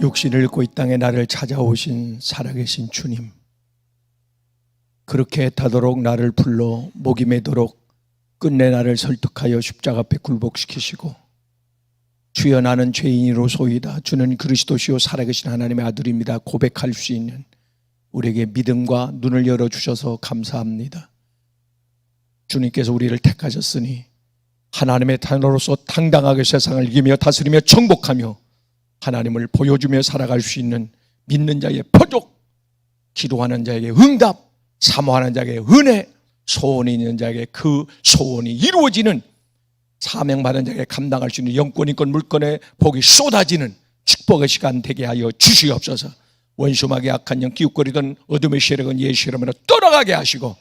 육신을 입고 이 땅에 나를 찾아오신 살아계신 주님, 그렇게 애타도록 나를 불러 목이 매도록 끝내 나를 설득하여 십자가 앞에 굴복시키시고, 주여 나는 죄인이로소이다, 주는 그리스도시요 살아계신 하나님의 아들입니다 고백할 수 있는 우리에게 믿음과 눈을 열어주셔서 감사합니다. 주님께서 우리를 택하셨으니 하나님의 자녀로서 당당하게 세상을 이기며 다스리며 정복하며 하나님을 보여주며 살아갈 수 있는 믿는 자의 표적, 기도하는 자에게 응답, 사모하는 자에게 은혜, 소원이 있는 자에게 그 소원이 이루어지는, 사명받은 자에게 감당할 수 있는 영권, 인권, 물권의 복이 쏟아지는 축복의 시간 되게 하여 주시옵소서. 원수막의 악한 영, 기웃거리던 어둠의 세력은 예수 이름으로 떠나가게 하시고,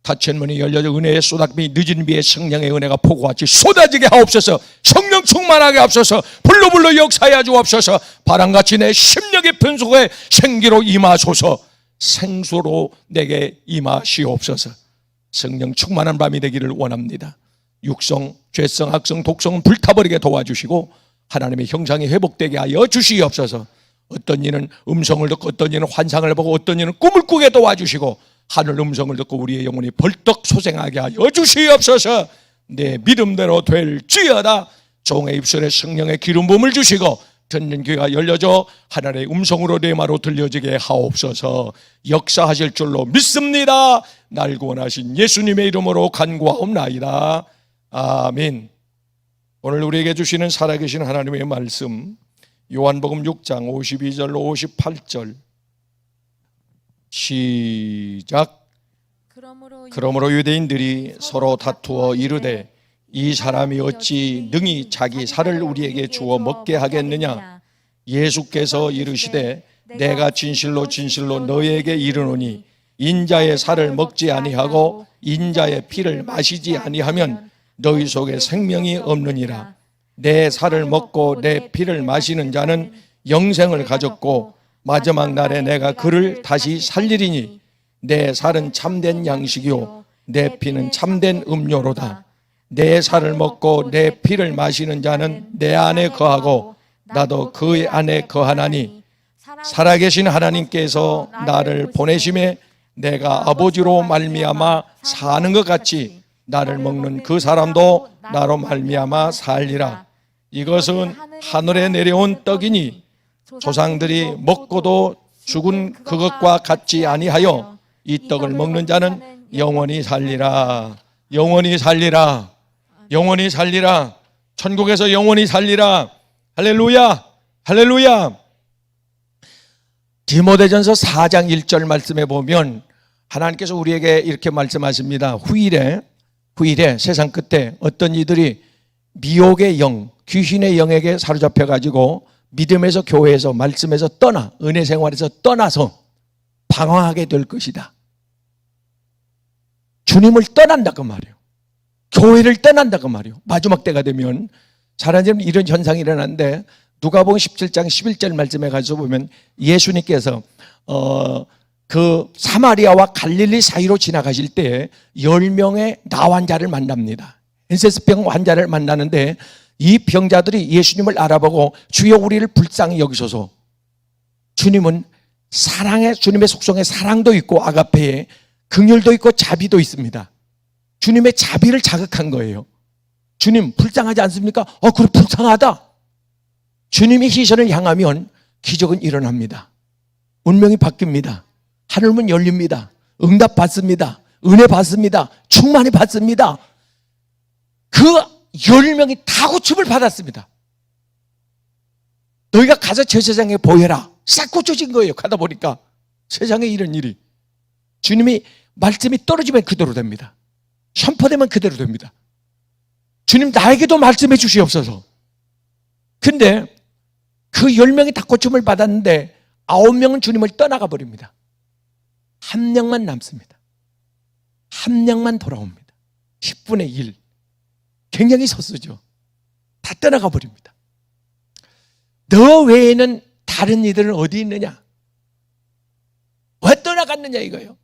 닫힌 문이 열려져 은혜의 쏟아짐이 늦은 비에 성령의 은혜가 폭우같이 쏟아지게 하옵소서. 성령 충만하게 하옵소서. 불로 역사하여 주옵소서. 바람같이 내 심령 깊은 속에 생기로 임하소서. 생수로 내게 임하시옵소서. 성령 충만한 밤이 되기를 원합니다. 육성, 죄성, 악성, 독성은 불타버리게 도와주시고 하나님의 형상이 회복되게 하여 주시옵소서. 어떤 이는 음성을 듣고 어떤 이는 환상을 보고 어떤 이는 꿈을 꾸게 도와주시고 하늘 음성을 듣고 우리의 영혼이 벌떡 소생하게 하여 주시옵소서. 내 믿음대로 될지어다. 종의 입술에 성령의 기름 부음을 주시고 듣는 귀가 열려져 하늘의 음성으로 내 말로 들려지게 하옵소서. 역사하실 줄로 믿습니다. 날 구원하신 예수님의 이름으로 간구하옵나이다. 아멘. 오늘 우리에게 주시는 살아계신 하나님의 말씀, 요한복음 6장 52절로 58절 시작. 그러므로 유대인들이 서로 다투어 이르되 이 사람이 어찌 능히 자기 살을 우리에게 주어 먹게 하겠느냐. 예수께서 이르시되 내가 진실로 진실로 너희에게 이르노니 인자의 살을 먹지 아니하고 인자의 피를 마시지 아니하면 너희 속에 생명이 없느니라. 내 살을 먹고 내 피를 마시는 자는 영생을 가졌고 마지막 날에 내가 그를 다시 살리리니 내 살은 참된 양식이요 내 피는 참된 음료로다. 내 살을 먹고 내 피를 마시는 자는 내 안에 거하고 나도 그의 안에 거하나니 살아계신 하나님께서 나를 보내심에 내가 아버지로 말미암아 사는 것 같이 나를 먹는 그 사람도 나로 말미암아 살리라. 이것은 하늘에 내려온 떡이니 조상들이 먹고도 죽은 그것과 같지 아니하여 이 떡을 먹는 자는 영원히 살리라. 영원히 살리라. 영원히 살리라. 천국에서 영원히 살리라. 할렐루야. 할렐루야. 디모데전서 4장 1절 말씀에 보면 하나님께서 우리에게 이렇게 말씀하십니다. 후일에 세상 끝에 어떤 이들이 미혹의 영, 귀신의 영에게 사로잡혀가지고 믿음에서, 교회에서, 말씀에서 떠나, 은혜 생활에서 떠나서 방황하게 될 것이다. 주님을 떠난다 그 말이에요. 교회를 떠난다 그 말이에요. 마지막 때가 되면 사람들은 이런 현상이 일어나는데, 누가복음 17장 11절 말씀에 가서 보면 예수님께서 그 사마리아와 갈릴리 사이로 지나가실 때 10명의 나 환자를 만납니다. 엔세스병 환자를 만나는데 이 병자들이 예수님을 알아보고 주여 우리를 불쌍히 여기소서. 주님은 주님의 속성에 사랑도 있고 아가페에 긍휼도 있고 자비도 있습니다. 주님의 자비를 자극한 거예요. 주님 불쌍하지 않습니까? 그래 불쌍하다. 주님의 시선을 향하면 기적은 일어납니다. 운명이 바뀝니다. 하늘문 열립니다. 응답 받습니다. 은혜 받습니다. 충만히 받습니다. 그 10명이 다 고침을 받았습니다. 너희가 가서 저 세상에 보여라. 싹 고쳐진 거예요. 가다 보니까 세상에 이런 일이, 주님이 말씀이 떨어지면 그대로 됩니다. 선포되면 그대로 됩니다. 주님 나에게도 말씀해 주시옵소서. 근데 그 10명이 다 고침을 받았는데 9명은 주님을 떠나가 버립니다. 한 명만 남습니다. 한 명만 돌아옵니다. 10분의 1. 굉장히 서수죠. 다 떠나가 버립니다. 너 외에는 다른 이들은 어디 있느냐? 왜 떠나갔느냐 이거예요.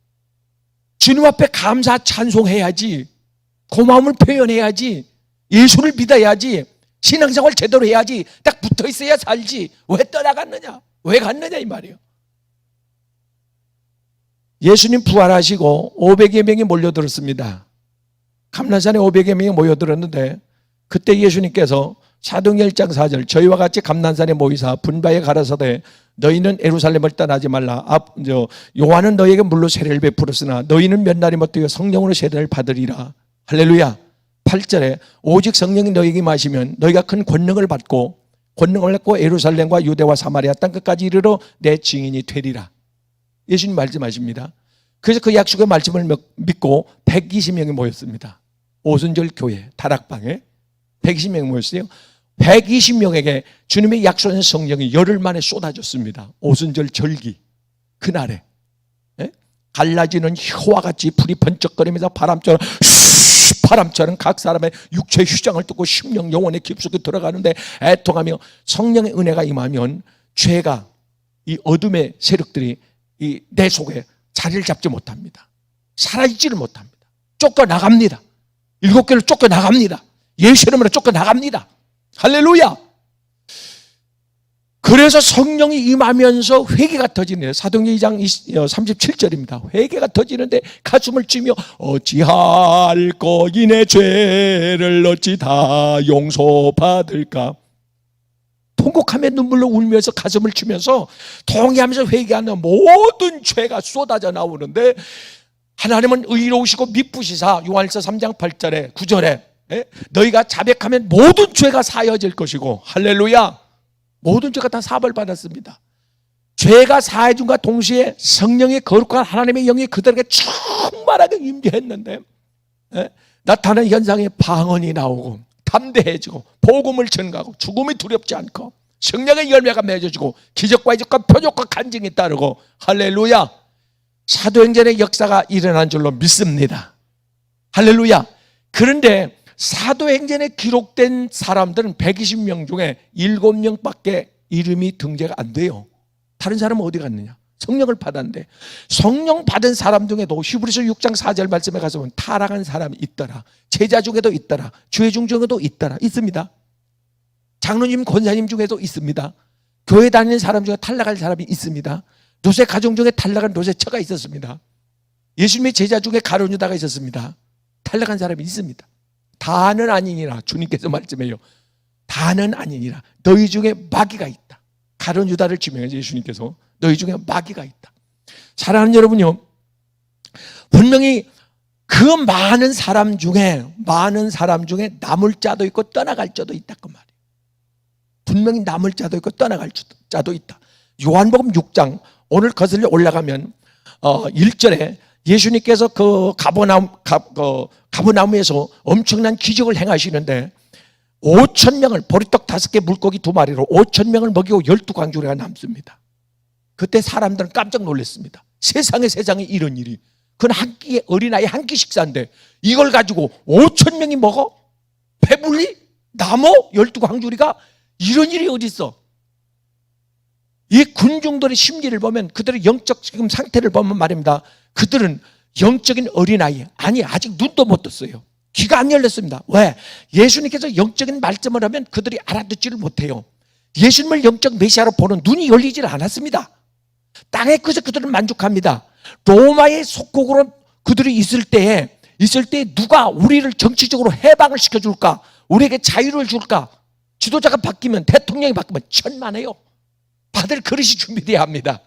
주님 앞에 감사 찬송해야지, 고마움을 표현해야지, 예수를 믿어야지. 신앙생활 제대로 해야지. 딱 붙어 있어야 살지. 왜 떠나갔느냐? 왜 갔느냐 이 말이에요. 예수님 부활하시고 500여 명이 몰려들었습니다. 감난산에 500여 명이 모여들었는데 그때 예수님께서 사도행전 1장 4절 저희와 같이 감난산에 모이사 분바에 가라사대 너희는 예루살렘을 떠나지 말라. 요한은 너희에게 물로 세례를 베풀었으나 너희는 몇 날이 못되어 성령으로 세례를 받으리라. 할렐루야. 8절에 오직 성령이 너희에게 마시면 너희가 큰 권능을 받고 예루살렘과 유대와 사마리아 땅끝까지 이르러 내 증인이 되리라. 예수님 말씀하십니다. 그래서 그 약속의 말씀을 믿고 120명이 모였습니다. 오순절 교회 다락방에 120명이 모였어요. 120명에게 주님의 약속한 성령이 열흘 만에 쏟아졌습니다. 오순절 절기 그날에 갈라지는 혀와 같이 불이 번쩍거리면서 바람처럼 각 사람의 육체의 휴장을 뚫고 심령 영혼의 깊숙이 들어가는데 애통하며 성령의 은혜가 임하면 죄가 이 어둠의 세력들이 내 속에 자리를 잡지 못합니다. 살아있지를 못합니다. 쫓겨나갑니다. 7개를 쫓겨나갑니다. 예수 이름으로 쫓겨나갑니다. 할렐루야. 그래서 성령이 임하면서 회개가 터지네요. 사도행전 2장 37절입니다. 회개가 터지는데 가슴을 치며 어찌할꼬 이내 죄를 어찌 다 용서받을까. 통곡하며 눈물로 울면서 가슴을 치면서 통회하면서 회개하는 모든 죄가 쏟아져 나오는데 하나님은 의로우시고 미쁘시사 요한일서 3장 8절에 9절에 너희가 자백하면 모든 죄가 사해질 것이고 할렐루야. 모든 죄가 다 사함을 받았습니다. 죄가 사해준과 동시에 성령의 거룩한 하나님의 영이 그들에게 충만하게 임재했는데 나타나는 현상에 방언이 나오고 담대해지고 복음을 전가하고 죽음이 두렵지 않고 성령의 열매가 맺어지고 기적과 이적과 표적과 간증이 따르고 할렐루야. 사도행전의 역사가 일어난 줄로 믿습니다. 할렐루야. 그런데 사도행전에 기록된 사람들은 120명 중에 7명밖에 이름이 등재가 안 돼요. 다른 사람은 어디 갔느냐? 성령을 받았는데 성령 받은 사람 중에도 히브리서 6장 4절 말씀에 가서 보면 타락한 사람이 있더라. 제자 중에도 있더라. 죄중 중에도 있더라. 있습니다. 장로님 권사님 중에도 있습니다. 교회 다니는 사람 중에 탈락한 사람이 있습니다. 노세 가정 중에 탈락한 노세처가 있었습니다. 예수님의 제자 중에 가룟 유다가 있었습니다. 탈락한 사람이 있습니다. 다는 아니니라. 주님께서 말씀해요. 다는 아니니라. 너희 중에 마귀가 있다. 가룟 유다를 지명해서 예수님께서 너희 중에 마귀가 있다. 사랑하는 여러분요, 분명히 그 많은 사람 중에 남을 자도 있고 떠나갈 자도 있다 그 말이에요. 분명히 남을 자도 있고 떠나갈 자도 있다. 요한복음 6장 오늘 거슬러 올라가면 1절에 예수님께서 그 가버나움에서 엄청난 기적을 행하시는데 5,000명을 보리떡 5개 물고기 2마리로 5,000명을 먹이고 12광주리가 남습니다. 그때 사람들은 깜짝 놀랐습니다. 세상에 이런 일이. 그건 한 끼에 어린아이 한 끼 식사인데 이걸 가지고 5,000명이 먹어? 배불리? 남어? 12광주리가? 이런 일이 어디 있어? 이 군중들의 심리를 보면 그들의 영적 지금 상태를 보면 말입니다. 그들은 영적인 어린아이, 아니 아직 눈도 못 떴어요. 귀가 안 열렸습니다. 왜? 예수님께서 영적인 말씀을 하면 그들이 알아듣지를 못해요. 예수님을 영적 메시아로 보는 눈이 열리질 않았습니다. 땅에 그저 그들은 만족합니다. 로마의 속국으로 그들이 있을 때에 누가 우리를 정치적으로 해방을 시켜줄까? 우리에게 자유를 줄까? 지도자가 바뀌면, 대통령이 바뀌면 천만에요. 받을 그릇이 준비돼야 합니다.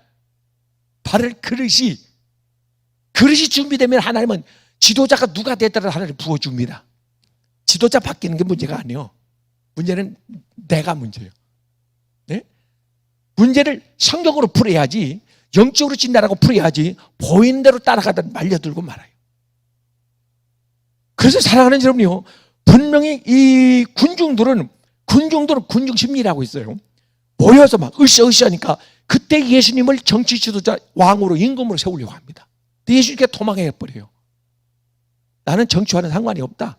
받을 그릇이 준비되면 하나님은 지도자가 누가 되더라도 하나님 부어줍니다. 지도자 바뀌는 게 문제가 아니에요. 문제는 내가 문제예요. 네? 문제를 성경으로 풀어야지, 영적으로 진단하고 풀어야지 보이는 대로 따라가다 말려들고 말아요. 그래서 사랑하는 여러분이요, 분명히 이 군중들은 군중 심리라고 있어요. 모여서 막 으쌰으쌰하니까 그때 예수님을 정치 지도자 왕으로 임금으로 세우려고 합니다. 근데 예수님께 도망해버려요. 나는 정치와는 상관이 없다.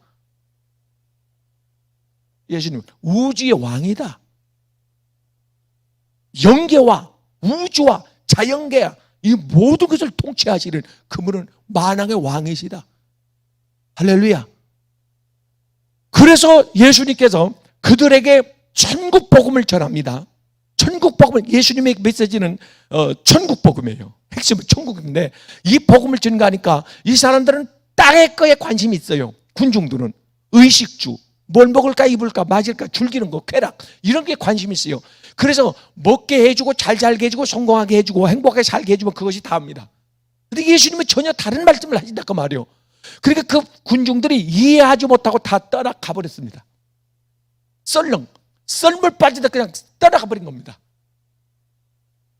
예수님은 우주의 왕이다. 영계와 우주와 자연계 이 모든 것을 통치하시는 그분은 만왕의 왕이시다. 할렐루야. 그래서 예수님께서 그들에게 천국 복음을 전합니다. 천국 복음을, 예수님의 메시지는 천국 복음이에요. 핵심은 천국인데 이 복음을 전가하니까 이 사람들은 땅의 거에 관심이 있어요. 군중들은 의식주, 뭘 먹을까 입을까 마실까 즐기는 거, 쾌락, 이런 게 관심이 있어요. 그래서 먹게 해주고 잘 살게 해주고 성공하게 해주고 행복하게 살게 해주면 그것이 다입니다. 근데 예수님은 전혀 다른 말씀을 하신다 그 말이에요. 그러니까 그 군중들이 이해하지 못하고 다 떠나가 버렸습니다. 썰물 빠지다 그냥 떠나가 버린 겁니다.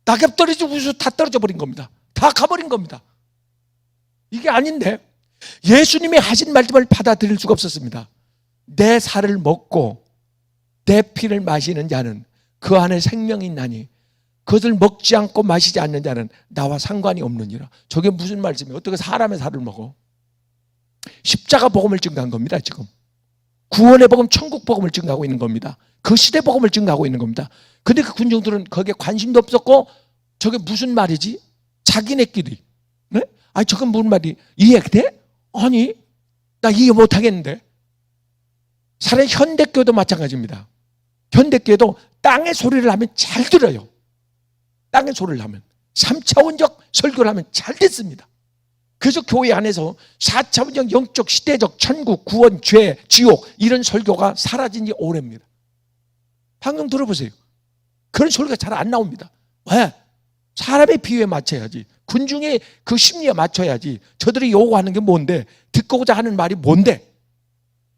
낙엽 떨어지고 우수 다 떨어져 버린 겁니다. 다 가버린 겁니다. 이게 아닌데 예수님이 하신 말씀을 받아들일 수가 없었습니다. 내 살을 먹고 내 피를 마시는 자는 그 안에 생명이 있나니 그것을 먹지 않고 마시지 않는 자는 나와 상관이 없느니라. 저게 무슨 말씀이에요? 어떻게 사람의 살을 먹어? 십자가 복음을 증거한 겁니다. 지금 구원의 복음, 천국 복음을 증거하고 있는 겁니다. 그 시대 복음을 증거하고 있는 겁니다. 근데 그 군중들은 거기에 관심도 없었고 저게 무슨 말이지? 자기네끼리, 네? 아니 저건 무슨 말이 이해돼? 아니 나 이해 못하겠는데. 사실 현대교도 마찬가지입니다. 현대교도 땅의 소리를 하면 잘 들어요. 땅의 소리를 하면 3차원적 설교를 하면 잘 듣습니다. 그래서 교회 안에서 4차원적 영적 시대적 천국 구원 죄 지옥 이런 설교가 사라진 지 오래입니다. 방금 들어보세요. 그런 소리가 잘 안 나옵니다. 왜? 사람의 비유에 맞춰야지. 군중의 그 심리에 맞춰야지. 저들이 요구하는 게 뭔데? 듣고자 하는 말이 뭔데?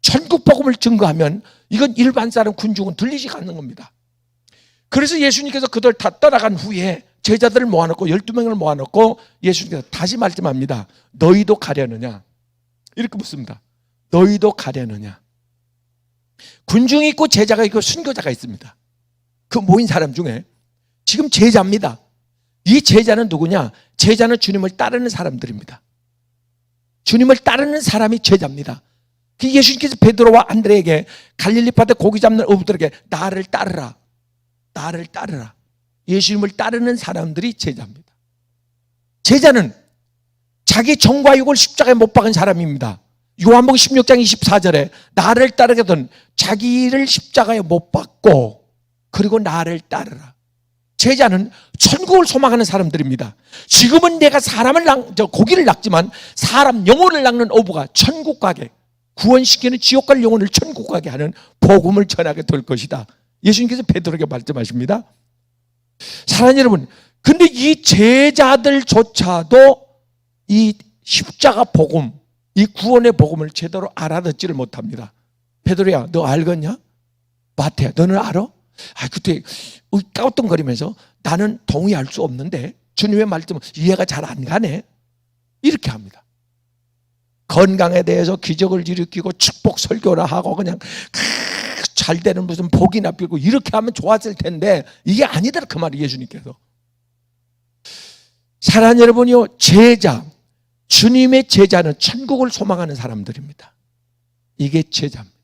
천국 복음을 증거하면 이건 일반 사람 군중은 들리지 않는 겁니다. 그래서 예수님께서 그들 다 떠나간 후에 제자들을 모아놓고 12명을 모아놓고 예수님께서 다시 말씀합니다. 너희도 가려느냐? 이렇게 묻습니다. 너희도 가려느냐? 군중이 있고 제자가 있고 순교자가 있습니다. 그 모인 사람 중에 지금 제자입니다. 이 제자는 누구냐? 제자는 주님을 따르는 사람들입니다. 주님을 따르는 사람이 제자입니다. 예수님께서 베드로와 안드레에게 갈릴리 바다 고기 잡는 어부들에게 나를 따르라, 나를 따르라. 예수님을 따르는 사람들이 제자입니다. 제자는 자기 정과 육을 십자가에 못 박은 사람입니다. 요한복음 16장 24절에 나를 따르거든 자기를 십자가에 못 박고 그리고 나를 따르라. 제자는 천국을 소망하는 사람들입니다. 지금은 내가 고기를 낚지만 사람 영혼을 낚는 어부가 천국 가게, 구원시키는 지옥 갈 영혼을 천국 가게 하는 복음을 전하게 될 것이다. 예수님께서 베드로에게 말씀하십니다. 사랑하는 여러분, 근데 이 제자들조차도 이 십자가 복음, 이 구원의 복음을 제대로 알아듣지를 못합니다. 베드로야, 너 알겠냐? 마태야, 너는 알아? 그때 까우뚱거리면서 나는 동의할 수 없는데 주님의 말씀은 이해가 잘 안 가네. 이렇게 합니다. 건강에 대해서 기적을 일으키고 축복 설교를 하고 그냥 잘 되는 무슨 복이나 빌고 이렇게 하면 좋았을 텐데 이게 아니더라 그 말이 예수님께서. 사랑하는 여러분이요, 제자, 주님의 제자는 천국을 소망하는 사람들입니다. 이게 제자입니다.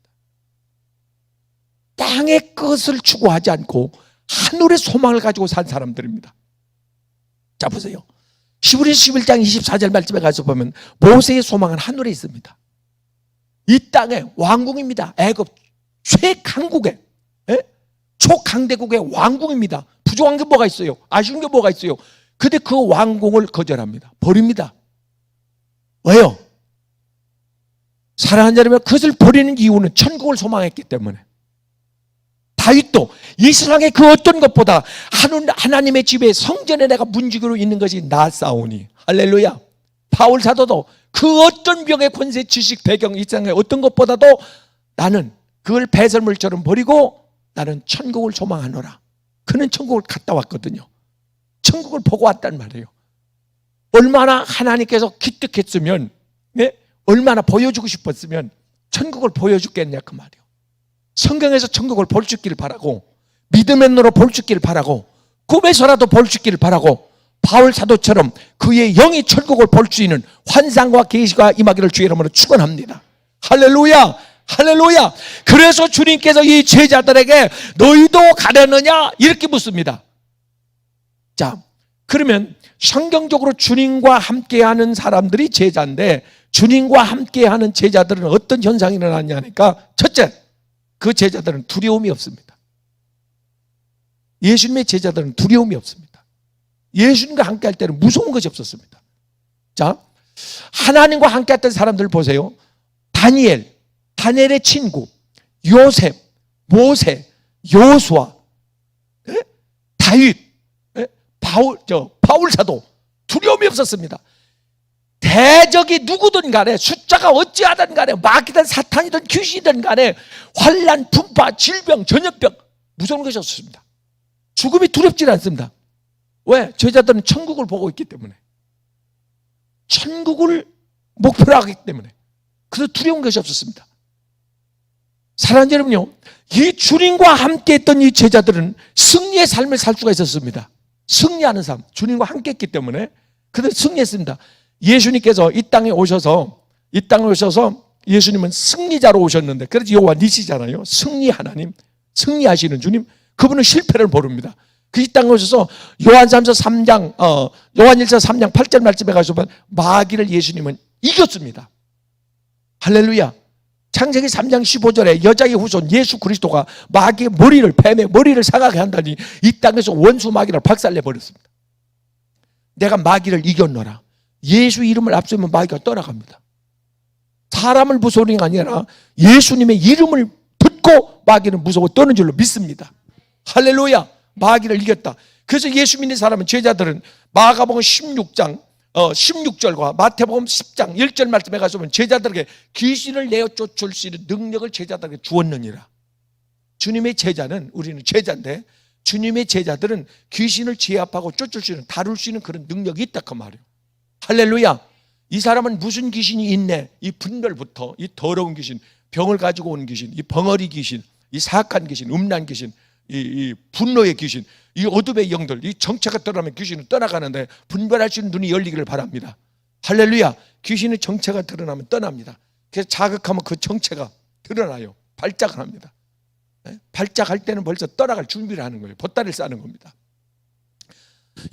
땅의 것을 추구하지 않고 하늘의 소망을 가지고 산 사람들입니다. 자 보세요. 히브리서 11장 24절 말씀에 가서 보면 모세의 소망은 하늘에 있습니다. 이 땅에 왕궁입니다. 애굽 최강국의 초강대국의 왕궁입니다. 부족한 게 뭐가 있어요? 아쉬운 게 뭐가 있어요? 근데 그 왕궁을 거절합니다. 버립니다. 왜요? 사랑하는 여러분, 그것을 버리는 이유는 천국을 소망했기 때문에. 다윗도 이 세상의 그 어떤 것보다 하나님의 집에 성전에 내가 문지기로 있는 것이 낫사오니. 할렐루야. 바울 사도도 그 어떤 병의 권세, 지식, 배경, 이 세상의 어떤 것보다도 나는 그걸 배설물처럼 버리고 나는 천국을 소망하노라. 그는 천국을 갔다 왔거든요. 천국을 보고 왔단 말이에요. 얼마나 하나님께서 기특했으면, 얼마나 보여주고 싶었으면 천국을 보여주겠냐 그 말이에요. 성경에서 천국을 볼 수 있기를 바라고, 믿음의 눈으로 볼 수 있기를 바라고, 꿈에서라도 볼 수 있기를 바라고, 바울 사도처럼 그의 영이 천국을 볼 수 있는 환상과 계시가 임하기를 주의 이름으로 축원합니다. 할렐루야, 할렐루야. 그래서 주님께서 이 제자들에게 너희도 가려느냐 이렇게 묻습니다. 자, 그러면 성경적으로 주님과 함께하는 사람들이 제자인데 주님과 함께하는 제자들은 어떤 현상이 일어났냐니까, 첫째, 그 제자들은 두려움이 없습니다. 예수님의 제자들은 두려움이 없습니다. 예수님과 함께 할 때는 무서운 것이 없었습니다. 자, 하나님과 함께 했던 사람들 보세요. 다니엘의 친구, 요셉, 모세, 여호수아, 다윗, 바울 사도 두려움이 없었습니다. 대적이 누구든 간에, 숫자가 어찌하든 간에, 마귀든 사탄이든 귀신이든 간에 환난, 분파, 질병, 전염병 무서운 것이 없었습니다. 죽음이 두렵지 않습니다. 왜? 제자들은 천국을 보고 있기 때문에, 천국을 목표로 하기 때문에 그래서 두려운 것이 없었습니다. 사랑하는 여러분요, 이 주님과 함께 했던 이 제자들은 승리의 삶을 살 수가 있었습니다. 승리하는 삶, 주님과 함께 했기 때문에 그들 승리했습니다. 예수님께서 이 땅에 오셔서 예수님은 승리자로 오셨는데, 그래서 여호와 니시잖아요. 승리 하나님, 승리하시는 주님, 그분은 실패를 모릅니다. 그 이 땅에 오셔서 요한일서 3장 8절 말씀에 가시면 마귀를 예수님은 이겼습니다. 할렐루야. 창세기 3장 15절에 여자의 후손 예수 그리스도가 마귀의 머리를, 뱀의 머리를 상하게 한다니 이 땅에서 원수 마귀를 박살내 버렸습니다. 내가 마귀를 이겼노라. 예수 이름을 앞세우면 마귀가 떠나갑니다. 사람을 무서워하는 게 아니라 예수님의 이름을 듣고 마귀는 무서워 떠는 줄로 믿습니다. 할렐루야. 마귀를 이겼다. 그래서 예수 믿는 사람은, 제자들은 마가복음 16장 16절과 마태복음 10장 1절 말씀에 가서 보면 제자들에게 귀신을 내어 쫓을 수 있는 능력을 제자들에게 주었느니라. 주님의 제자는, 우리는 제자인데 주님의 제자들은 귀신을 제압하고 쫓을 수 있는, 다룰 수 있는 그런 능력이 있다 그 말이에요. 할렐루야. 이 사람은 무슨 귀신이 있네, 이 분별부터, 이 더러운 귀신, 병을 가지고 온 귀신, 이 벙어리 귀신, 이 사악한 귀신, 음란 귀신, 이 분노의 귀신, 이 어둠의 영들, 이 정체가 떠나면 귀신은 떠나가는데 분별할 수 있는 눈이 열리기를 바랍니다. 할렐루야. 귀신의 정체가 드러나면 떠납니다. 그래서 자극하면 그 정체가 드러나요. 발작을 합니다. 발작할 때는 벌써 떠나갈 준비를 하는 거예요. 보따리를 싸는 겁니다.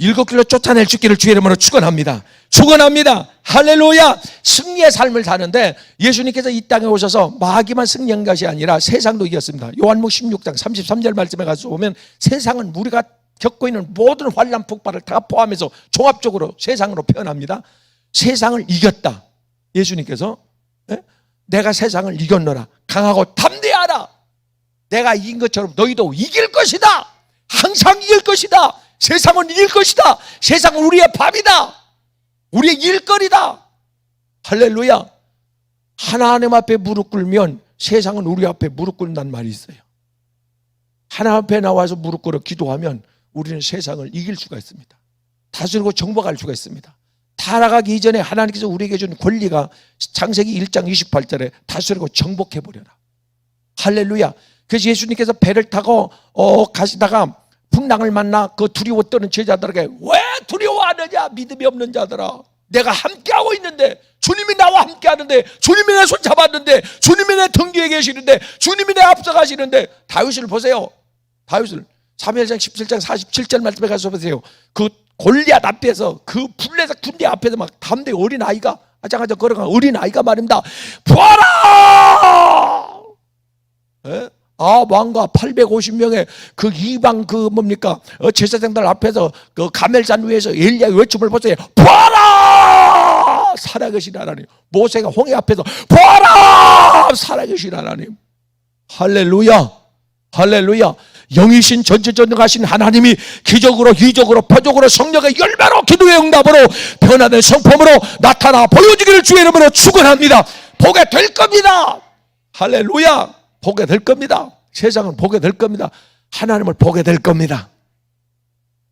7길로 쫓아낼 수 있기를 주의 이름으로 축원합니다. 축원합니다. 할렐루야. 승리의 삶을 사는데 예수님께서 이 땅에 오셔서 마귀만 승리한 것이 아니라 세상도 이겼습니다. 요한복음 16장 33절 말씀에 가서 보면 세상은 우리가 겪고 있는 모든 환난 폭발을 다 포함해서 종합적으로 세상으로 표현합니다. 세상을 이겼다. 예수님께서 내가 세상을 이겼노라. 강하고 담대하라. 내가 이긴 것처럼 너희도 이길 것이다. 항상 이길 것이다. 세상은 이길 것이다. 세상은 우리의 밥이다. 우리의 일거리다. 할렐루야. 하나님 앞에 무릎 꿇으면 세상은 우리 앞에 무릎 꿇는다는 말이 있어요. 하나님 앞에 나와서 무릎 꿇어 기도하면 우리는 세상을 이길 수가 있습니다. 다스리고 정복할 수가 있습니다. 타락하기 이전에 하나님께서 우리에게 준 권리가 창세기 1장 28절에 다스리고 정복해버려라. 할렐루야. 그래서 예수님께서 배를 타고 가시다가 풍랑을 만나 그 두려워 떠는 제자들에게 왜 두려워하느냐, 믿음이 없는 자들아. 내가 함께하고 있는데, 주님이 나와 함께하는데, 주님이 내 손 잡았는데, 주님이 내 등 뒤에 계시는데, 주님이 내 앞서 가시는데. 다윗을 보세요. 다윗을 사무엘상 17장 47절 말씀에 가서 보세요. 그 골리앗 앞에서, 그 블레셋 군대 앞에서 막 담대 어린 아이가 아장아장 걸어간 어린 아이가 말입니다. 부하라! 왕과 850명의 그 이방 제사장들 앞에서 그 가멜산 위에서 엘리야의 외침을 보세요. 부하라! 살아계신 하나님. 모세가 홍해 앞에서 부하라! 살아계신 하나님. 할렐루야. 할렐루야. 영이신 전지전능하신 하나님이 기적으로, 이적으로, 표적으로, 성령의 열매로, 기도의 응답으로, 변화된 성품으로 나타나 보여주기를 주의 이름으로 축원합니다. 보게 될 겁니다. 할렐루야. 보게 될 겁니다. 세상은 보게 될 겁니다. 하나님을 보게 될 겁니다.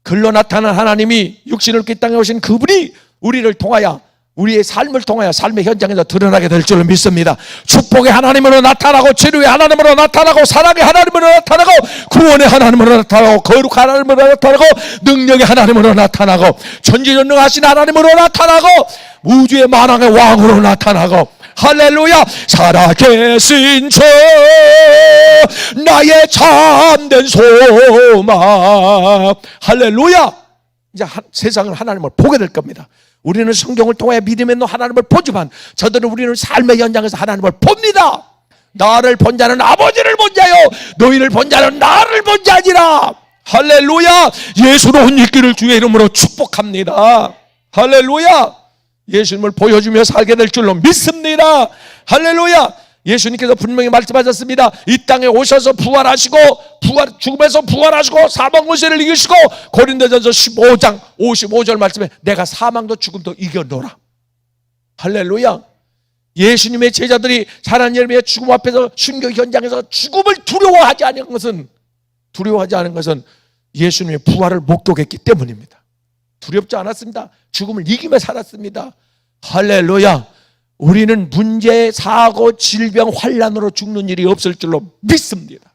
글로 나타난 하나님이 육신을 입고 이 땅에 오신 그분이 우리를 통하여, 우리의 삶을 통하여 삶의 현장에서 드러나게 될 줄을 믿습니다. 축복의 하나님으로 나타나고, 치료의 하나님으로 나타나고, 사랑의 하나님으로 나타나고, 구원의 하나님으로 나타나고, 거룩한 하나님으로 나타나고, 능력의 하나님으로 나타나고, 전지전능하신 하나님으로 나타나고, 우주의 만왕의 왕으로 나타나고, 할렐루야. 살아계신 저 나의 참된 소망. 할렐루야. 이제 세상은 하나님을 보게 될 겁니다. 우리는 성경을 통해 믿음에 있는 하나님을 보지만 저들은 우리는 삶의 현장에서 하나님을 봅니다. 나를 본 자는 아버지를 본 자요 너희를 본 자는 나를 본 자니라. 할렐루야. 예수로 온 있기를 주의 이름으로 축복합니다. 할렐루야. 예수님을 보여주며 살게 될 줄로 믿습니다. 할렐루야. 예수님께서 분명히 말씀하셨습니다. 이 땅에 오셔서 부활하시고 죽음에서 부활하시고 사망 권세를 이기시고 고린도전서 15장 55절 말씀에 내가 사망도 죽음도 이겨노라. 할렐루야. 예수님의 제자들이 사랑하는 여러분의 죽음 앞에서 순교 현장에서 죽음을 두려워하지 않은 것은 예수님의 부활을 목격했기 때문입니다. 두렵지 않았습니다. 죽음을 이기며 살았습니다. 할렐루야. 우리는 문제, 사고, 질병, 환난으로 죽는 일이 없을 줄로 믿습니다.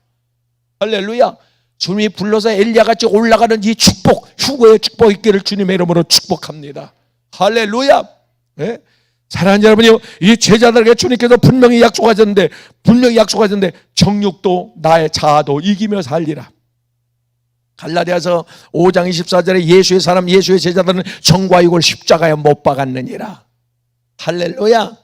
할렐루야. 주님이 불러서 엘리야같이 올라가는 이 축복, 휴거의 축복 있기를 주님의 이름으로 축복합니다. 할렐루야. 네? 사랑하는 여러분이요, 이 제자들에게 주님께서 분명히 약속하셨는데 정욕도 나의 자아도 이기며 살리라. 갈라디아서 5장 24절에 예수의 사람 예수의 제자들은 정과 육을 십자가에 못 박았느니라. 할렐루야.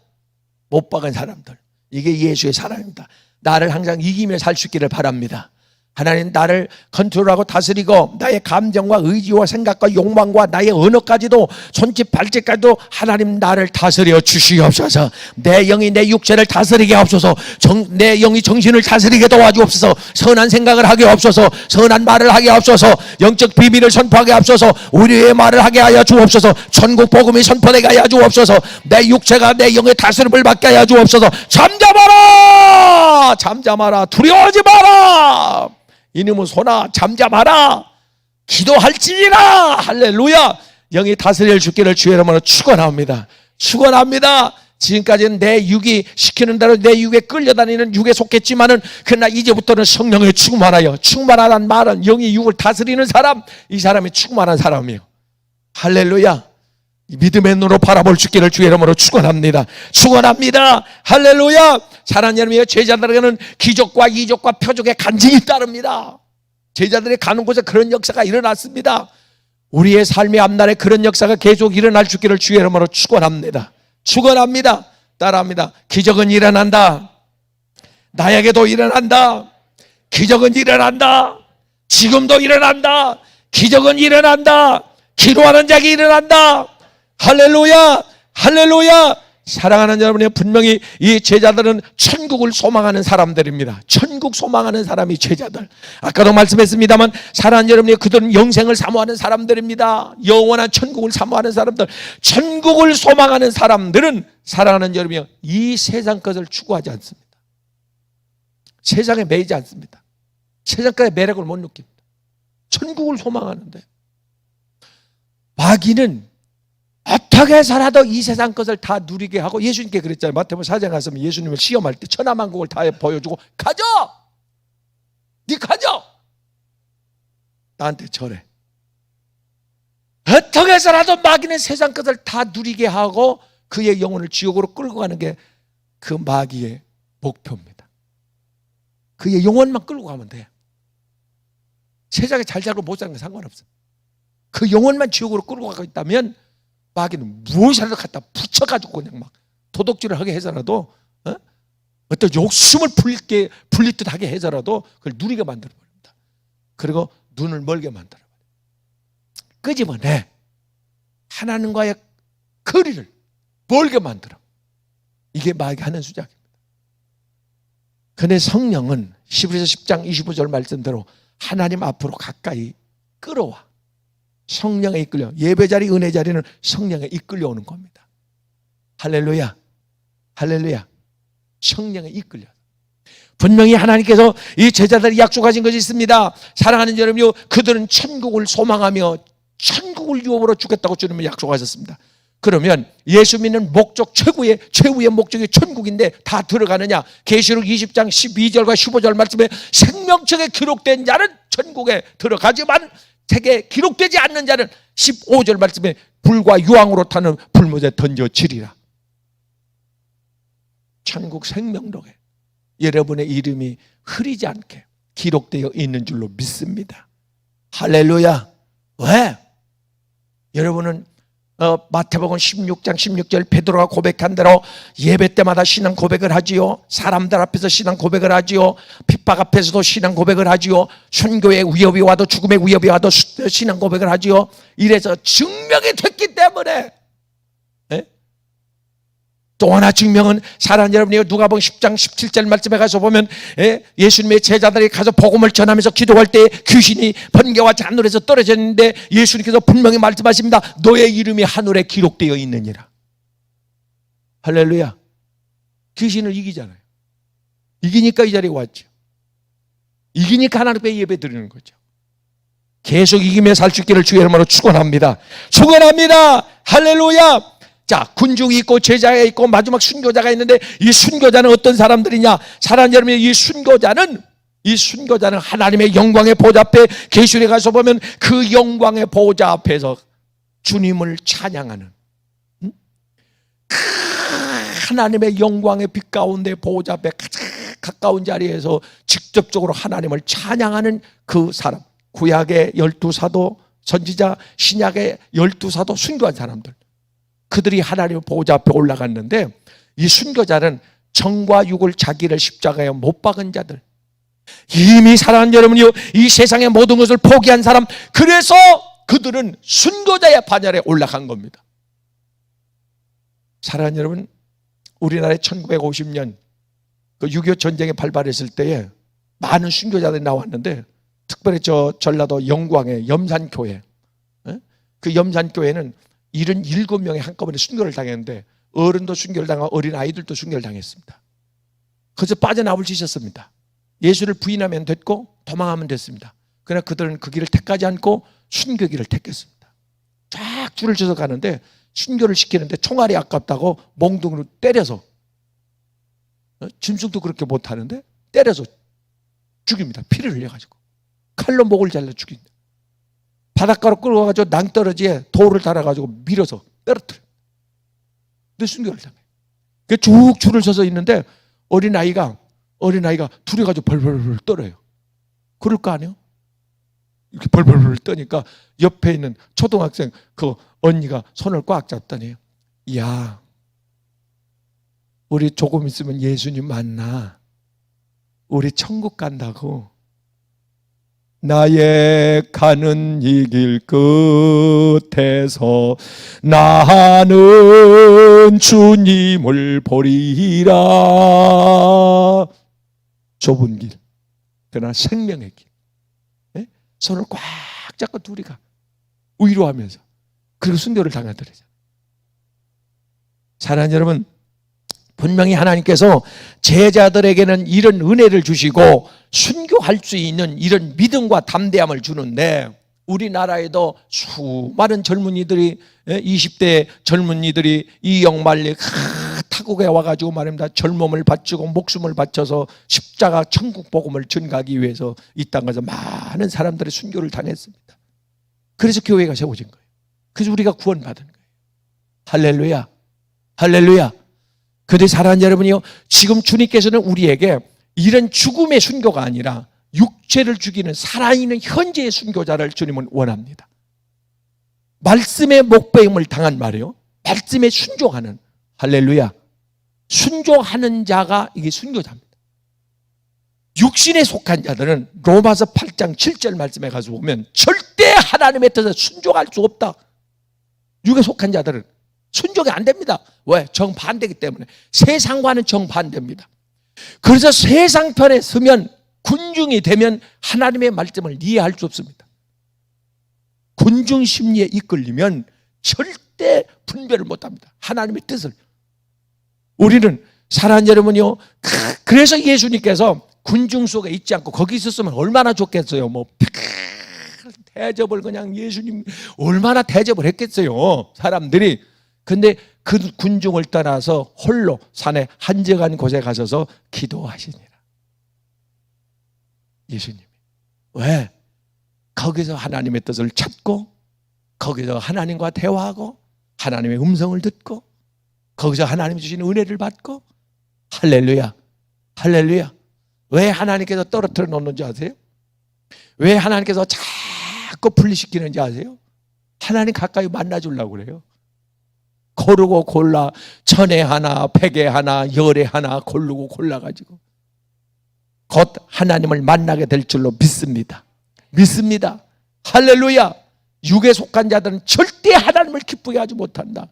못 박은 사람들, 이게 예수의 사람입니다. 나를 항상 이기며 살 수 있기를 바랍니다. 하나님 나를 컨트롤하고 다스리고 나의 감정과 의지와 생각과 욕망과 나의 언어까지도 손짓 발짓까지도 하나님 나를 다스려 주시옵소서. 내 영이 내 육체를 다스리게 하옵소서. 내 영이 정신을 다스리게 도와주옵소서. 선한 생각을 하게 하옵소서. 선한 말을 하게 하옵소서. 영적 비밀을 선포하게 하옵소서. 우리의 말을 하게 하여 주옵소서. 천국 복음이 선포되게 하여 주옵소서. 내 육체가 내 영의 다스림을 받게 하여 주옵소서. 잠잠하라. 두려워하지 마라. 이놈의 손아 잠잠하라. 기도할지니라. 할렐루야. 영이 다스릴 주기를 주의 이름으로 축원합니다. 지금까지는 내 육이 시키는 대로 내 육에 끌려다니는 육에 속했지만은 그러나 이제부터는 성령에 충만하다는 말은 영이 육을 다스리는 사람, 이 사람이 충만한 사람이에요. 할렐루야. 믿음의 눈으로 바라볼 수 있기를 주의 이름으로 축원합니다. 할렐루야. 사랑하는 여러분의 제자들에게는 기적과 이적과 표적의 간증이 따릅니다. 제자들이 가는 곳에 그런 역사가 일어났습니다. 우리의 삶의 앞날에 그런 역사가 계속 일어날 수 있기를 주의 이름으로 축원합니다. 따라합니다. 기적은 일어난다. 나에게도 일어난다. 기적은 일어난다. 지금도 일어난다. 기적은 일어난다. 기도하는 자가 일어난다. 할렐루야. 사랑하는 여러분이 분명히 이 제자들은 천국을 소망하는 사람들입니다. 천국 소망하는 사람이 제자들. 아까도 말씀했습니다만 사랑하는 여러분이 그들은 영생을 사모하는 사람들입니다. 영원한 천국을 사모하는 사람들. 천국을 소망하는 사람들은 사랑하는 여러분이 이 세상 것을 추구하지 않습니다. 세상에 매이지 않습니다. 세상과의 매력을 못 느낍니다. 천국을 소망하는데 마귀는 어떻게 해서라도 이 세상 것을 다 누리게 하고, 예수님께 그랬잖아요. 마태복음 4장 갔으면 예수님을 시험할 때 천하만국을 다 보여주고 가져! 네 가져! 나한테 절해. 어떻게 해서라도 마귀는 세상 것을 다 누리게 하고 그의 영혼을 지옥으로 끌고 가는 게 그 마귀의 목표입니다. 그의 영혼만 끌고 가면 돼. 세상에 잘 살고 못 사는 건 상관없어. 그 영혼만 지옥으로 끌고 가고 있다면 마귀는 무엇이라도 갖다 붙여가지고 그냥 막 도둑질을 하게 해서라도 어떤 욕심을 불리듯 하게 해서라도 그걸 누리게 만들어버립니다. 그리고 눈을 멀게 만들어버립니다. 끄집어내. 하나님과의 거리를 멀게 만들어. 이게 마귀가 하는 수작입니다. 그런데 성령은 히브리서 10장 25절 말씀대로 하나님 앞으로 가까이 끌어와. 성령에 이끌려. 예배자리 은혜자리는 성령에 이끌려오는 겁니다. 할렐루야. 성령에 이끌려. 분명히 하나님께서 이 제자들이 약속하신 것이 있습니다. 사랑하는 여러분이요, 그들은 천국을 소망하며 천국을 유업으로 주겠다고 주님은 약속하셨습니다. 그러면 예수 믿는 목적 최후의 목적이 천국인데 다 들어가느냐? 계시록 20장 12절과 15절 말씀에 생명책에 기록된 자는 천국에 들어가지만 책에 기록되지 않는 자는 15절 말씀에 불과 유황으로 타는 불못에 던져지리라. 천국 생명록에 여러분의 이름이 흐리지 않게 기록되어 있는 줄로 믿습니다. 할렐루야. 왜? 여러분은 마태복음 16장 16절 베드로가 고백한 대로 예배 때마다 신앙 고백을 하지요. 사람들 앞에서 신앙 고백을 하지요. 핍박 앞에서도 신앙 고백을 하지요. 순교의 위협이 와도 죽음의 위협이 와도 신앙 고백을 하지요. 이래서 증명이 됐기 때문에. 또 하나 증명은 사랑하는 여러분이 누가복음 10장 17절 말씀에 가서 보면 예수님의 제자들이 가서 복음을 전하면서 기도할 때 귀신이 번개와 잔울에서 떨어졌는데 예수님께서 분명히 말씀하십니다. 너의 이름이 하늘에 기록되어 있느니라. 할렐루야. 귀신을 이기잖아요. 이기니까 이 자리에 왔죠. 이기니까 하나님께 예배 드리는 거죠. 계속 이기며 살 수 있기를 주의 이름으로 축원합니다. 축원합니다. 할렐루야. 자, 군중이 있고 제자가 있고 마지막 순교자가 있는데 이 순교자는 어떤 사람들이냐? 사랑하는 여러분, 이 순교자는 하나님의 영광의 보좌 앞에 계시록에 가서 보면 그 영광의 보좌 앞에서 주님을 찬양하는 하나님의 영광의 빛 가운데 보좌 앞에 가장 가까운 자리에서 직접적으로 하나님을 찬양하는 그 사람. 구약의 12사도 선지자, 신약의 12사도 순교한 사람들, 그들이 하나님의 보좌 앞에 올라갔는데 이 순교자는 정과 육을 자기를 십자가에 못 박은 자들, 이미 사랑하는 여러분이요, 이 세상의 모든 것을 포기한 사람, 그래서 그들은 순교자의 반열에 올라간 겁니다. 사랑하는 여러분, 우리나라에 1950년 그 6.25 전쟁이 발발했을 때에 많은 순교자들이 나왔는데 특별히 저 전라도 영광의 염산교회, 그 염산교회는 77명이 한꺼번에 순교를 당했는데 어른도 순교를 당하고 어린 아이들도 순교를 당했습니다. 그래서 빠져나올 수 있었습니다. 예수를 부인하면 됐고 도망하면 됐습니다. 그러나 그들은 그 길을 택하지 않고 순교길을 택했습니다. 쫙 줄을 쳐서 가는데 순교를 시키는데 총알이 아깝다고 몽둥이로 때려서, 짐승도 그렇게 못하는데 때려서 죽입니다. 피를 흘려가지고 칼로 목을 잘라 죽입니다. 바닷가로 끌어가지고 낭떠러지에 돌을 달아가지고 밀어서 떨어뜨려요. 근데 순교를 당해요. 쭉 줄을 서서 있는데 어린아이가 둘이 가지고 벌벌벌 떨어요. 그럴 거 아니에요? 이렇게 벌벌벌 떠니까 옆에 있는 초등학생 그 언니가 손을 꽉 잡더니, 야, 우리 조금 있으면 예수님 만나. 우리 천국 간다고. 나의 가는 이 길 끝에서 나는 주님을 보리라. 좁은 길, 그러나 생명의 길. 네? 손을 꽉 잡고 둘이 가. 위로하면서. 그리고 순교를 당하더래요. 사랑하는 여러분, 분명히 하나님께서 제자들에게는 이런 은혜를 주시고 순교할 수 있는 이런 믿음과 담대함을 주는데, 우리나라에도 수많은 젊은이들이, 20대 젊은이들이 이영말리 타국에 와가지고 말입니다, 젊음을 바치고 목숨을 바쳐서 십자가 천국 복음을 전가하기 위해서 이 땅에서 많은 사람들이 순교를 당했습니다. 그래서 교회가 세워진 거예요. 그래서 우리가 구원받은 거예요. 할렐루야, 할렐루야. 그런데 사랑하는 여러분이요, 지금 주님께서는 우리에게 이런 죽음의 순교가 아니라 육체를 죽이는 살아있는 현재의 순교자를 주님은 원합니다. 말씀의 목배임을 당한 말이에요. 말씀에 순종하는, 할렐루야, 순종하는 자가 이게 순교자입니다. 육신에 속한 자들은 로마서 8장 7절 말씀에 가서 보면 절대 하나님의 뜻에 순종할 수 없다. 육에 속한 자들은 순종이 안 됩니다. 왜? 정반대이기 때문에. 세상과는 정반대입니다. 그래서 세상 편에 서면, 군중이 되면 하나님의 말씀을 이해할 수 없습니다. 군중 심리에 이끌리면 절대 분별을 못합니다. 하나님의 뜻을. 우리는 사랑하는 여러분이요, 그래서 예수님께서 군중 속에 있지 않고 거기 있었으면 얼마나 좋겠어요. 뭐 대접을 그냥 예수님 얼마나 대접을 했겠어요, 사람들이. 근데 그 군중을 떠나서 홀로 산에 한적한 곳에 가셔서 기도하시니라. 예수님이. 왜? 거기서 하나님의 뜻을 찾고, 거기서 하나님과 대화하고, 하나님의 음성을 듣고, 거기서 하나님이 주신 은혜를 받고. 할렐루야, 할렐루야. 왜 하나님께서 떨어뜨려 놓는지 아세요? 왜 하나님께서 자꾸 분리시키는지 아세요? 하나님 가까이 만나주려고 그래요. 고르고 골라 천에 하나, 백에 하나, 열에 하나 고르고 골라가지고 곧 하나님을 만나게 될 줄로 믿습니다. 믿습니다. 할렐루야. 육에 속한 자들은 절대 하나님을 기쁘게 하지 못한다.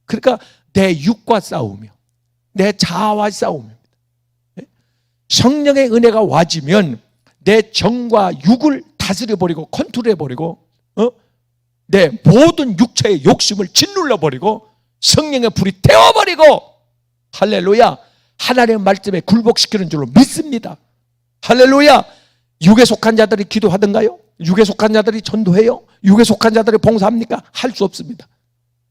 그러니까 내 육과 싸우며 내 자아와 싸움입니다. 성령의 은혜가 와지면 내 정과 육을 다스려버리고 컨트롤해버리고 내 모든 육체의 욕심을 짓눌러버리고 성령의 불이 태워버리고 할렐루야 하나님의 말씀에 굴복시키는 줄로 믿습니다. 할렐루야. 육에 속한 자들이 기도하던가요? 육에 속한 자들이 전도해요? 육에 속한 자들이 봉사합니까? 할 수 없습니다.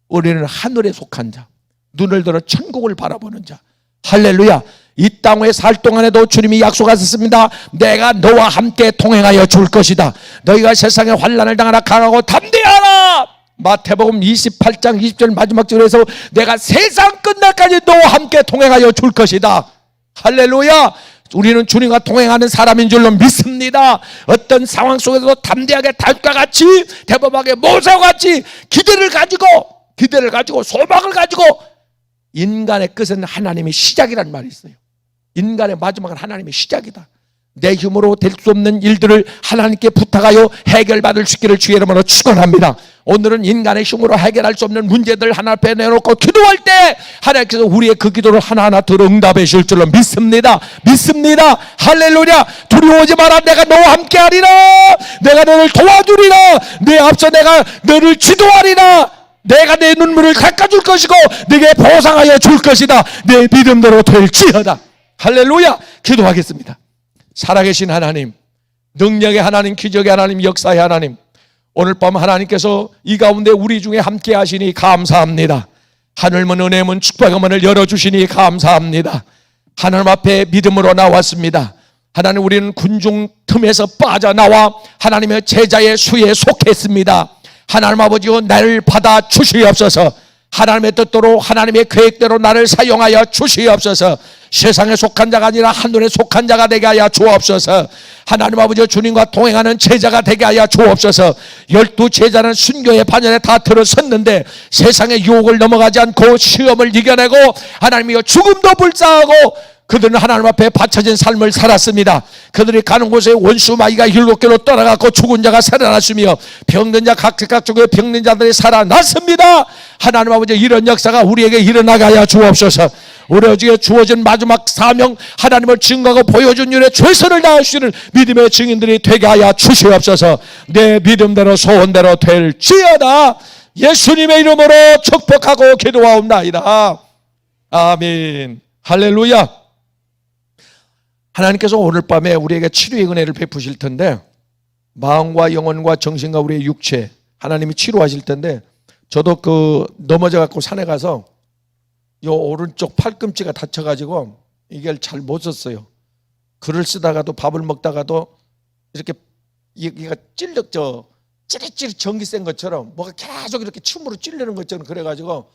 우리는 하늘에 속한 자, 눈을 들어 천국을 바라보는 자. 할렐루야. 이 땅에 살 동안에도 주님이 약속하셨습니다. 내가 너와 함께 동행하여 줄 것이다. 너희가 세상에 환난을 당하나 강하고 담대하라. 마태복음 28장 20절 마지막 절에서 내가 세상 끝날까지 너와 함께 동행하여 줄 것이다. 할렐루야. 우리는 주님과 동행하는 사람인 줄로 믿습니다. 어떤 상황 속에서도 담대하게 다윗과 같이 대범하게 모세와 같이 기대를 가지고 소망을 가지고 인간의 끝은 하나님의 시작이라는 말이 있어요. 인간의 마지막은 하나님의 시작이다. 내 힘으로 될 수 없는 일들을 하나님께 부탁하여 해결받을 수 있기를 주의 이름으로 축원합니다. 오늘은 인간의 힘으로 해결할 수 없는 문제들 하나 앞에 내놓고 기도할 때 하나님께서 우리의 그 기도를 하나하나 들어 응답해 주실 줄로 믿습니다. 믿습니다. 할렐루야. 두려워하지 마라. 내가 너와 함께하리라. 내가 너를 도와주리라. 내 앞서 내가 너를 지도하리라. 내가 내 눈물을 닦아줄 것이고 네게 보상하여 줄 것이다. 내 믿음대로 될지어다. 할렐루야. 기도하겠습니다. 살아계신 하나님, 능력의 하나님, 기적의 하나님, 역사의 하나님, 오늘 밤 하나님께서 이 가운데 우리 중에 함께 하시니 감사합니다. 하늘문 은혜문 축복의 문을 열어주시니 감사합니다. 하나님 앞에 믿음으로 나왔습니다. 하나님, 우리는 군중 틈에서 빠져나와 하나님의 제자의 수에 속했습니다. 하나님 아버지여, 나를 받아 주시옵소서. 하나님의 뜻대로 하나님의 계획대로 나를 사용하여 주시옵소서. 세상에 속한 자가 아니라 하늘에 속한 자가 되게 하여 주옵소서. 하나님 아버지, 주님과 동행하는 제자가 되게 하여 주옵소서. 12 제자는 순교의 반열에 다 들어섰는데 세상의 유혹을 넘어가지 않고 시험을 이겨내고 하나님이여 죽음도 불사하고 그들은 하나님 앞에 바쳐진 삶을 살았습니다. 그들이 가는 곳에 원수 마귀가 7개로 떠나갔고 죽은 자가 살아났으며 병든 자 각종의 병든 자들이 살아났습니다. 하나님 아버지, 이런 역사가 우리에게 일어나게 하여 주옵소서. 우리에게 주어진 마지막 사명, 하나님을 증거하고 보여준 일에 최선을 다할 수 있는 믿음의 증인들이 되게 하여 주시옵소서. 내 믿음대로 소원대로 될지어다. 예수님의 이름으로 축복하고 기도하옵나이다. 아멘. 할렐루야. 하나님께서 오늘 밤에 우리에게 치료의 은혜를 베푸실 텐데, 마음과 영혼과 정신과 우리의 육체 하나님이 치료하실 텐데, 저도 넘어져 갖고 산에 가서 요 오른쪽 팔꿈치가 다쳐가지고 이걸 잘 못 썼어요. 글을 쓰다가도 밥을 먹다가도 이렇게 이가 찌릿찌릿 전기 센 것처럼 뭐가 계속 이렇게 춤으로 찔리는 것처럼 그래가지고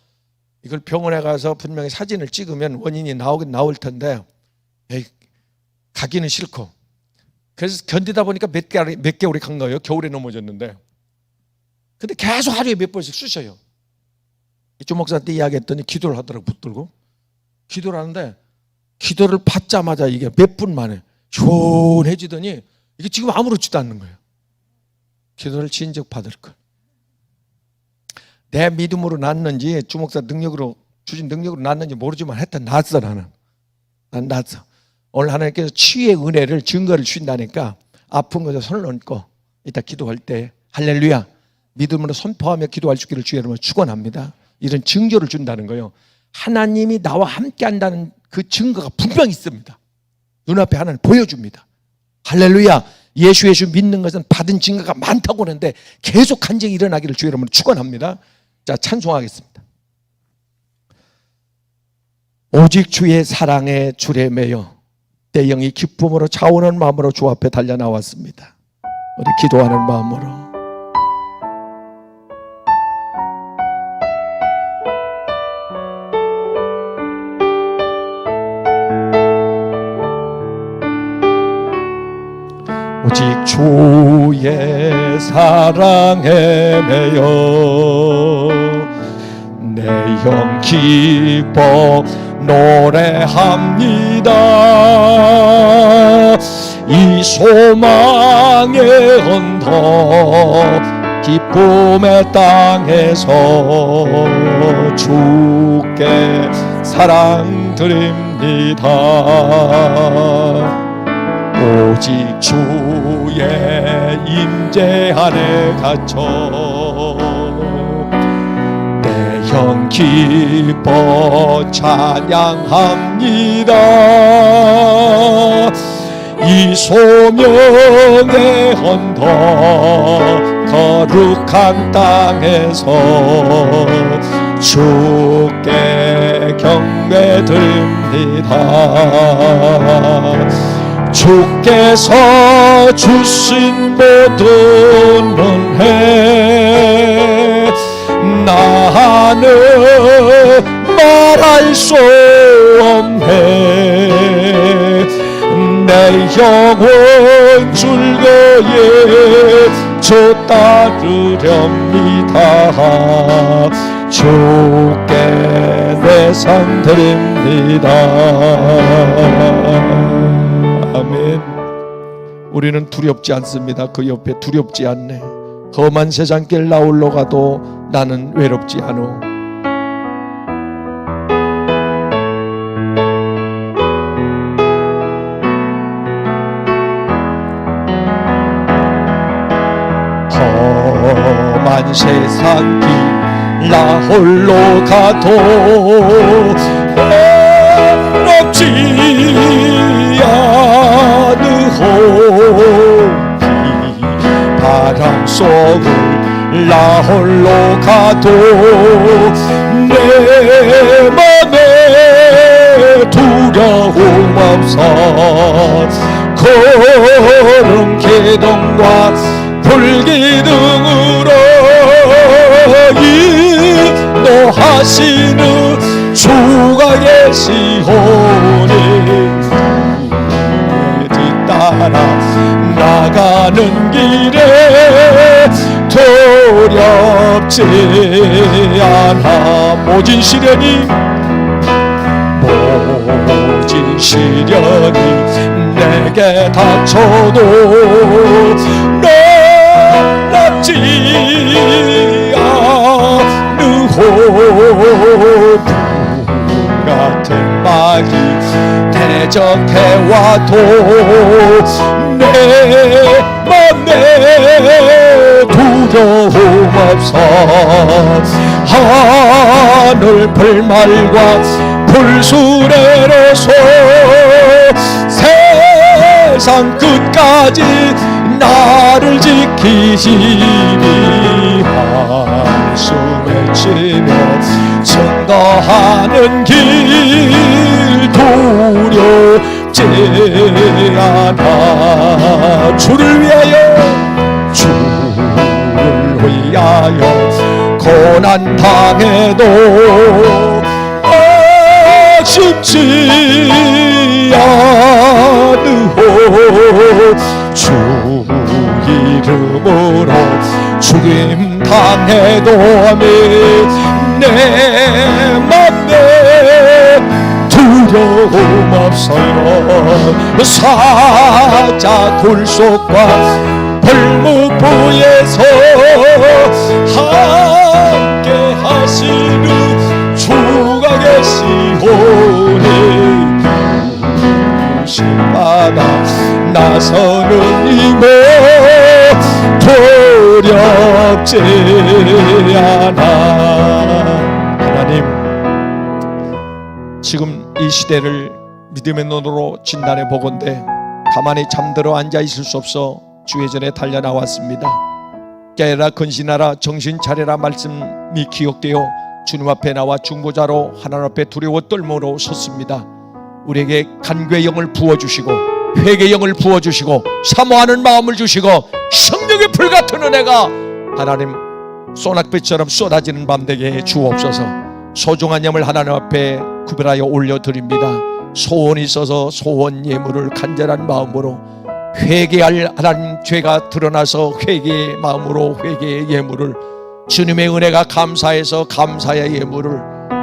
이걸 병원에 가서 분명히 사진을 찍으면 원인이 나오긴 나올 텐데 가기는 싫고, 그래서 견디다 보니까 몇 개월이 간 거예요. 겨울에 넘어졌는데. 근데 계속 하루에 몇 번씩 쑤셔요. 주 목사한테 이야기했더니 기도를 하더라고. 붙들고 기도를 하는데, 기도를 받자마자 이게 몇 분 만에 시원해지더니 이게 지금 아무렇지도 않는 거예요. 기도를 진즉 받을 걸. 내 믿음으로 났는지 주 목사 능력으로 주신 능력으로 났는지 모르지만 하여튼 났어. 난 났어. 오늘 하나님께서 치유의 은혜를 증거를 주신다니까 아픈 곳에 손을 얹고 이따 기도할 때 할렐루야 믿음으로 선포하며 기도할 수 있기를 주의 이름으로 축원합니다. 이런 증거를 준다는 거예요. 하나님이 나와 함께 한다는 그 증거가 분명히 있습니다. 눈앞에 하나님 보여줍니다. 할렐루야. 예수 믿는 것은 받은 증거가 많다고 하는데 계속 간증이 일어나기를 주의 이름으로 축원합니다. 자, 찬송하겠습니다. 오직 주의 사랑에 줄에 매여 내 영이 기쁨으로 차오는 마음으로 주 앞에 달려 나왔습니다. 우리 기도하는 마음으로 오직 주의 사랑에 매여 내 형 기뻐 노래합니다. 이 소망의 언덕 기쁨의 땅에서 주께 사랑 드립니다. 오직 주의 임재 안에 갇혀 내 형 기뻐 찬양합니다. 이 소명의 언덕 거룩한 땅에서 주께 경배 드립니다. 주께서 주신 모든 은혜 나는 말할 수 없네. 내 영혼 즐거이 주 따르렵니다. 주께 내 삶 드립니다. 아멘. 우리는 두렵지 않습니다. 그 옆에 두렵지 않네. 험한 세상길 나홀로 가도 나는 외롭지 않어. 험한 세상길 나 홀로 가도 외롭지 않으오니 바람 속을 나 홀로 가도 내 맘에 두려움 없어. 구름 기둥과 불기둥으로 인도하시는 주가 계시오니 뒤따라 나가는 길에 두렵지 않아. 모진 시련이 내게 닥쳐도 놀랍지 않으오. 같은 말이 대적해와도 내 맘에 두려움 없어. 하늘 불말과 불수레로서 세상 끝까지 나를 지키시니 한숨에 치며 증거하는 길 두렵지 않아. 주를 위하여 고난 당해도 쉽지 않으오. 주 이름으로 죽임 당해도 내 맘에 두려움 없어요. 사자 굴속과 벌무부에서 함께 하시는 주가 계시오니 심마다 나서는 이모 두렵지 않아. 하나님, 지금 이 시대를 믿음의 눈으로 진단해 보건대 가만히 잠들어 앉아 있을 수 없어 주의 전에 달려 나왔습니다. 깨라 근신하라 정신 차려라 말씀이 기억되어 주님 앞에 나와 중보자로 하나님 앞에 두려워 떨므로 섰습니다. 우리에게 간구의 영을 부어주시고 회개의 영을 부어주시고 사모하는 마음을 주시고 성령의 불같은 은혜가 하나님 소낙빛처럼 쏟아지는 밤 되게 주옵소서. 소중한 예물 하나님 앞에 구별하여 올려드립니다. 소원이 있어서 소원 예물을 간절한 마음으로 회개할 하나님 죄가 드러나서 회개의 마음으로 회개의 예물을 주님의 은혜가 감사해서 감사의 예물을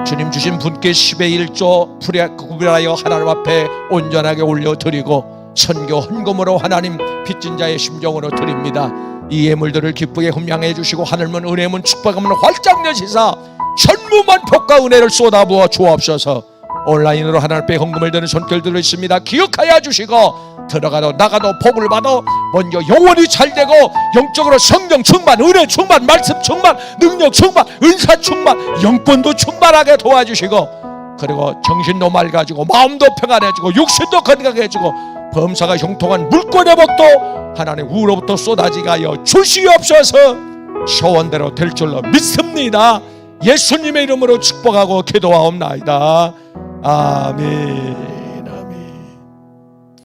주님 주신 분께 10의 1조 구별하여 하나님 앞에 온전하게 올려드리고 선교 헌금으로 하나님 빚진 자의 심정으로 드립니다. 이 예물들을 기쁘게 흠양해 주시고 하늘문 은혜문 축복하면 활짝 여시사 전무만 복과 은혜를 쏟아부어 주옵소서. 온라인으로 하나님 앞에 헌금을 드는 손길들을 있습니다. 기억하여 주시고 들어가도 나가도 복을 받아 먼저 영원히 잘되고 영적으로 성령 충만, 은혜 충만, 말씀 충만, 능력 충만, 은사 충만, 영권도 충만하게 도와주시고 그리고 정신도 맑아지고 마음도 평안해지고 육신도 건강해지고 범사가 형통한 물권의 복도 하나님 우로부터 쏟아지게 하여 주시옵소서. 소원대로 될 줄로 믿습니다. 예수님의 이름으로 축복하고 기도하옵나이다. 아멘.